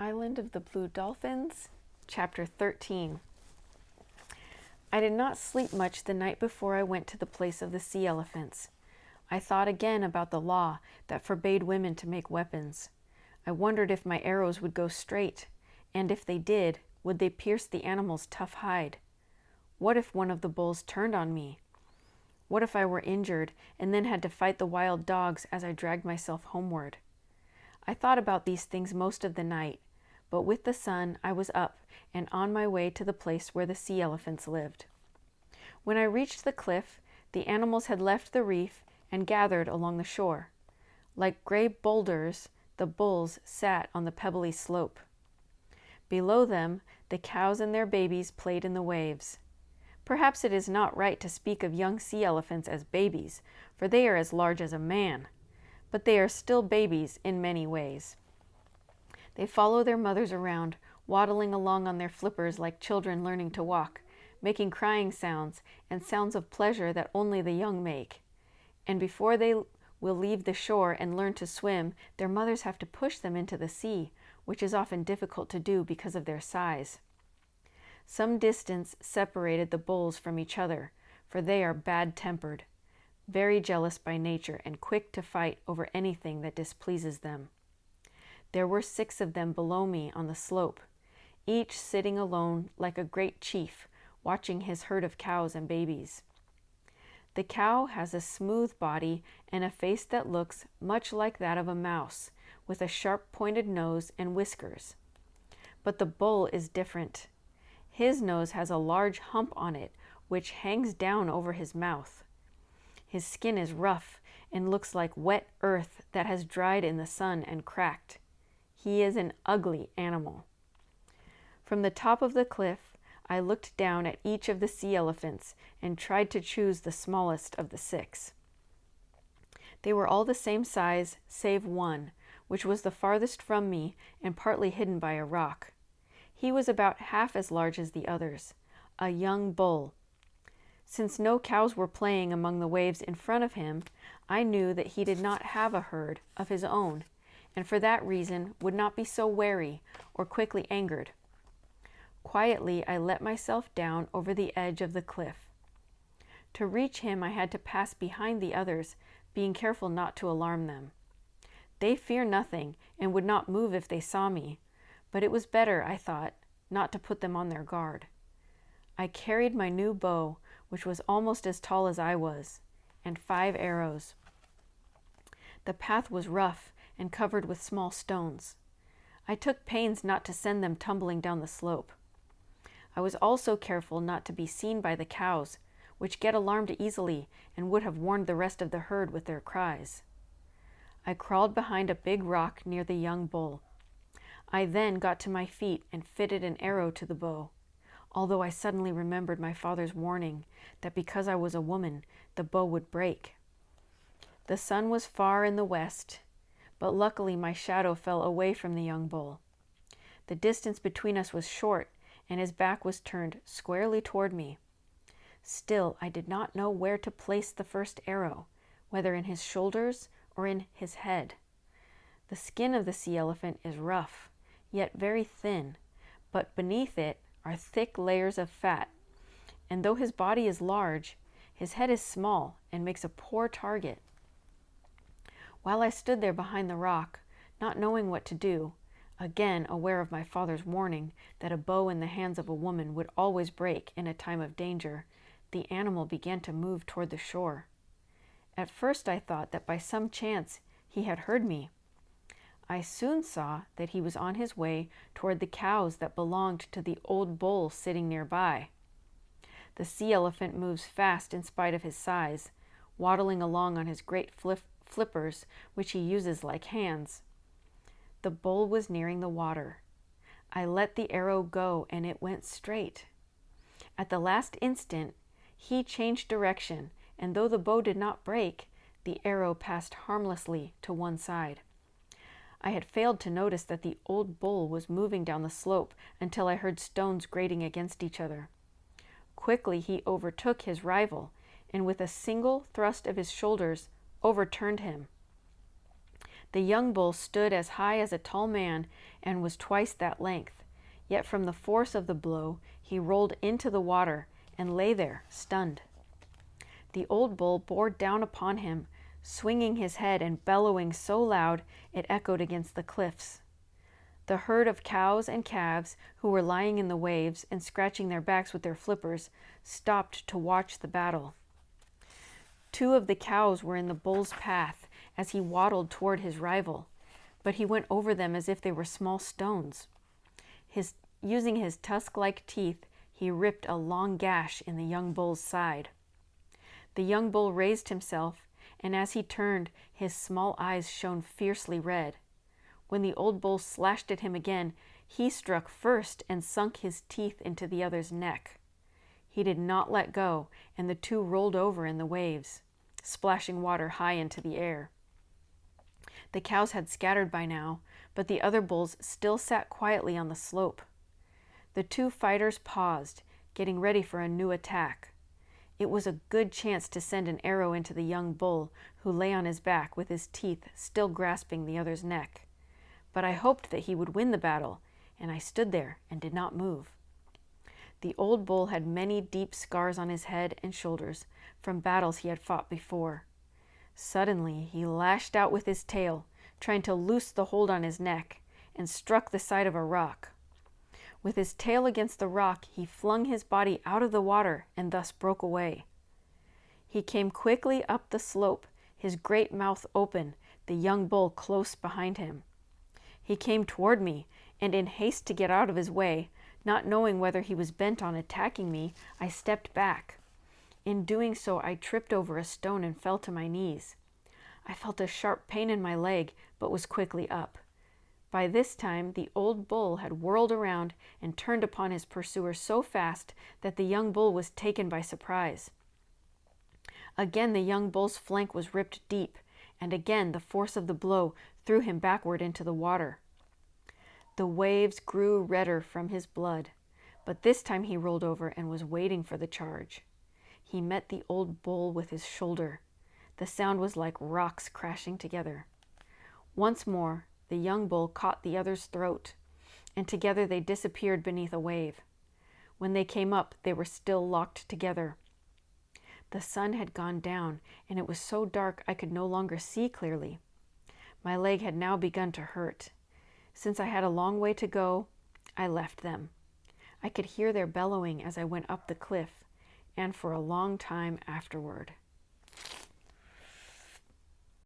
Island of the Blue Dolphins, Chapter 13. I did not sleep much the night before I went to the place of the sea elephants. I thought again about the law that forbade women to make weapons. I wondered if my arrows would go straight, and if they did, would they pierce the animal's tough hide? What if one of the bulls turned on me? What if I were injured and then had to fight the wild dogs as I dragged myself homeward? I thought about these things most of the night, but with the sun I was up and on my way to the place where the sea elephants lived. When I reached the cliff, the animals had left the reef and gathered along the shore. Like gray boulders, the bulls sat on the pebbly slope. Below them, the cows and their babies played in the waves. Perhaps it is not right to speak of young sea elephants as babies, for they are as large as a man, but they are still babies in many ways. They follow their mothers around, waddling along on their flippers like children learning to walk, making crying sounds and sounds of pleasure that only the young make. And before they will leave the shore and learn to swim, their mothers have to push them into the sea, which is often difficult to do because of their size. Some distance separated the bulls from each other, for they are bad-tempered, very jealous by nature, and quick to fight over anything that displeases them. There were 6 of them below me on the slope, each sitting alone like a great chief, watching his herd of cows and babies. The cow has a smooth body and a face that looks much like that of a mouse, with a sharp-pointed nose and whiskers. But the bull is different. His nose has a large hump on it, which hangs down over his mouth. His skin is rough and looks like wet earth that has dried in the sun and cracked. He is an ugly animal. From the top of the cliff, I looked down at each of the sea elephants and tried to choose the smallest of the 6. They were all the same size, save one, which was the farthest from me and partly hidden by a rock. He was about half as large as the others, a young bull. Since no cows were playing among the waves in front of him, I knew that he did not have a herd of his own, and for that reason would not be so wary or quickly angered. Quietly, I let myself down over the edge of the cliff. To reach him, I had to pass behind the others, being careful not to alarm them. They fear nothing and would not move if they saw me, but it was better, I thought, not to put them on their guard. I carried my new bow, which was almost as tall as I was, and 5 arrows. The path was rough and covered with small stones. I took pains not to send them tumbling down the slope. I was also careful not to be seen by the cows, which get alarmed easily and would have warned the rest of the herd with their cries. I crawled behind a big rock near the young bull. I then got to my feet and fitted an arrow to the bow, although I suddenly remembered my father's warning that because I was a woman, the bow would break. The sun was far in the west, but luckily my shadow fell away from the young bull. The distance between us was short, and his back was turned squarely toward me. Still, I did not know where to place the first arrow, whether in his shoulders or in his head. The skin of the sea elephant is rough, yet very thin, but beneath it are thick layers of fat, and though his body is large, his head is small and makes a poor target. While I stood there behind the rock, not knowing what to do, again aware of my father's warning that a bow in the hands of a woman would always break in a time of danger, the animal began to move toward the shore. At first I thought that by some chance he had heard me. I soon saw that he was on his way toward the cows that belonged to the old bull sitting nearby. The sea elephant moves fast in spite of his size, waddling along on his great flippers, which he uses like hands. The bull was nearing the water. I let the arrow go and it went straight. At the last instant, he changed direction, and though the bow did not break, the arrow passed harmlessly to one side. I had failed to notice that the old bull was moving down the slope until I heard stones grating against each other. Quickly he overtook his rival, and with a single thrust of his shoulders, overturned him. The young bull stood as high as a tall man and was twice that length. Yet from the force of the blow, he rolled into the water and lay there, stunned. The old bull bore down upon him, swinging his head and bellowing so loud it echoed against the cliffs. The herd of cows and calves, who were lying in the waves and scratching their backs with their flippers, stopped to watch the battle. 2 of the cows were in the bull's path as he waddled toward his rival, but he went over them as if they were small stones. Using his tusk-like teeth, he ripped a long gash in the young bull's side. The young bull raised himself, and as he turned, his small eyes shone fiercely red. When the old bull slashed at him again, he struck first and sunk his teeth into the other's neck. He did not let go, and the 2 rolled over in the waves, splashing water high into the air. The cows had scattered by now, but the other bulls still sat quietly on the slope. The 2 fighters paused, getting ready for a new attack. It was a good chance to send an arrow into the young bull, who lay on his back with his teeth still grasping the other's neck. But I hoped that he would win the battle, and I stood there and did not move. The old bull had many deep scars on his head and shoulders from battles he had fought before. Suddenly he lashed out with his tail, trying to loose the hold on his neck, and struck the side of a rock. With his tail against the rock, he flung his body out of the water and thus broke away. He came quickly up the slope, his great mouth open, the young bull close behind him. He came toward me, and in haste to get out of his way, not knowing whether he was bent on attacking me, I stepped back. In doing so, I tripped over a stone and fell to my knees. I felt a sharp pain in my leg, but was quickly up. By this time, the old bull had whirled around and turned upon his pursuer so fast that the young bull was taken by surprise. Again, the young bull's flank was ripped deep, and again the force of the blow threw him backward into the water. The waves grew redder from his blood, but this time he rolled over and was waiting for the charge. He met the old bull with his shoulder. The sound was like rocks crashing together. Once more, the young bull caught the other's throat, and together they disappeared beneath a wave. When they came up, they were still locked together. The sun had gone down, and it was so dark I could no longer see clearly. My leg had now begun to hurt. Since I had a long way to go, I left them. I could hear their bellowing as I went up the cliff, and for a long time afterward.